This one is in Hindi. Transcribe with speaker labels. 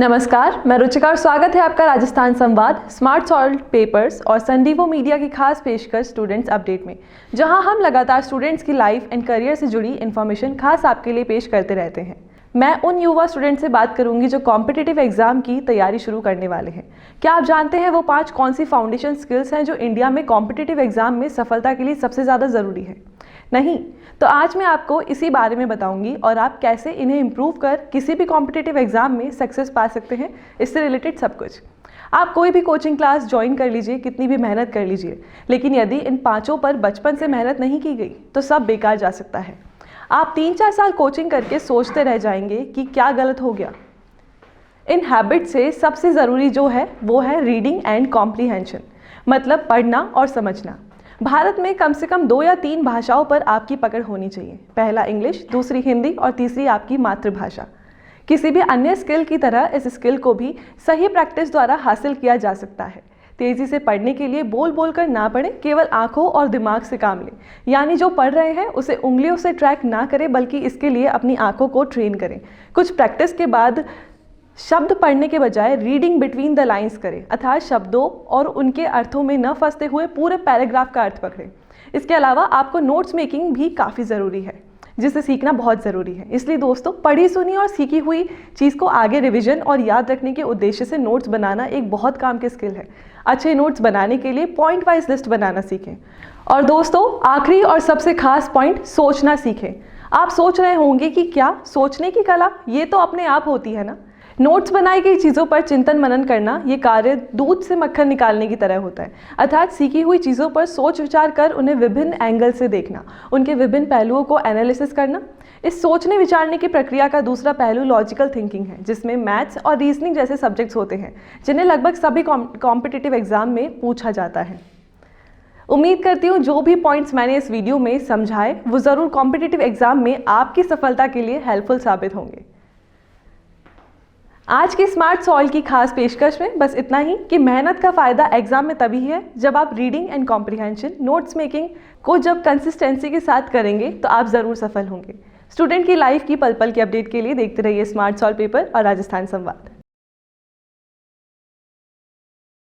Speaker 1: नमस्कार, मैं रुचिका और स्वागत है आपका राजस्थान संवाद, स्मार्ट सॉल्व पेपर्स और संडीवो मीडिया की खास पेशकश स्टूडेंट्स अपडेट में, जहां हम लगातार स्टूडेंट्स की लाइफ एंड करियर से जुड़ी इन्फॉर्मेशन खास आपके लिए पेश करते रहते हैं। मैं उन युवा स्टूडेंट से बात करूंगी जो कॉम्पिटिटिव एग्जाम की तैयारी शुरू करने वाले हैं। क्या आप जानते हैं वो 5 कौन सी फाउंडेशन स्किल्स हैं जो इंडिया में कॉम्पिटिटिव एग्जाम में सफलता के लिए सबसे ज़्यादा ज़रूरी है? नहीं, तो आज मैं आपको इसी बारे में बताऊंगी और आप कैसे इन्हें इम्प्रूव कर किसी भी कॉम्पिटिटिव एग्जाम में सक्सेस पा सकते हैं, इससे रिलेटेड सब कुछ। आप कोई भी कोचिंग क्लास ज्वाइन कर लीजिए, कितनी भी मेहनत कर लीजिए, लेकिन यदि इन पाँचों पर बचपन से मेहनत नहीं की गई तो सब बेकार जा सकता है। आप 3-4 साल कोचिंग करके सोचते रह जाएंगे कि क्या गलत हो गया। इन हैबिट से सबसे ज़रूरी जो है वो है रीडिंग एंड कॉम्प्रीहेंशन, मतलब पढ़ना और समझना। भारत में कम से कम 2 या 3 भाषाओं पर आपकी पकड़ होनी चाहिए। पहला इंग्लिश, दूसरी हिंदी और तीसरी आपकी मातृभाषा। किसी भी अन्य स्किल की तरह इस स्किल को भी सही प्रैक्टिस द्वारा हासिल किया जा सकता है। तेज़ी से पढ़ने के लिए बोल बोल कर ना पढ़ें, केवल आंखों और दिमाग से काम लें। यानी जो पढ़ रहे हैं उसे उंगलियों से ट्रैक ना करें, बल्कि इसके लिए अपनी आंखों को ट्रेन करें। कुछ प्रैक्टिस के बाद शब्द पढ़ने के बजाय रीडिंग बिटवीन द लाइंस करें, अर्थात शब्दों और उनके अर्थों में न फंसते हुए पूरे पैराग्राफ का अर्थ पकड़ें। इसके अलावा आपको नोट्स मेकिंग भी काफ़ी ज़रूरी है, जिसे सीखना बहुत ज़रूरी है। इसलिए दोस्तों, पढ़ी सुनी और सीखी हुई चीज़ को आगे रिवीजन और याद रखने के उद्देश्य से नोट्स बनाना एक बहुत काम की स्किल है। अच्छे नोट्स बनाने के लिए पॉइंट वाइज लिस्ट बनाना सीखें। और दोस्तों, आखिरी और सबसे खास पॉइंट, सोचना सीखें। आप सोच रहे होंगे कि क्या सोचने की कला ये तो अपने आप होती है ना। नोट्स बनाई गई चीज़ों पर चिंतन मनन करना ये कार्य दूध से मक्खन निकालने की तरह होता है, अर्थात सीखी हुई चीज़ों पर सोच विचार कर उन्हें विभिन्न एंगल से देखना, उनके विभिन्न पहलुओं को एनालिसिस करना। इस सोचने विचारने की प्रक्रिया का दूसरा पहलू लॉजिकल थिंकिंग है, जिसमें मैथ्स और रीजनिंग जैसे सब्जेक्ट्स होते हैं, जिन्हें लगभग सभी कॉम्पिटिटिव एग्जाम में पूछा जाता है। उम्मीद करती हूँ जो भी पॉइंट्स मैंने इस वीडियो में समझाए वो ज़रूर कॉम्पिटिटिव एग्जाम में आपकी सफलता के लिए हेल्पफुल साबित होंगे। आज की स्मार्ट सॉल्व की खास पेशकश में बस इतना ही कि मेहनत का फ़ायदा एग्जाम में तभी है जब आप reading and comprehension, notes making को जब कंसिस्टेंसी के साथ करेंगे तो आप ज़रूर सफल होंगे। स्टूडेंट की लाइफ की पल पल की अपडेट के लिए देखते रहिए स्मार्ट सॉल्व पेपर और राजस्थान संवाद।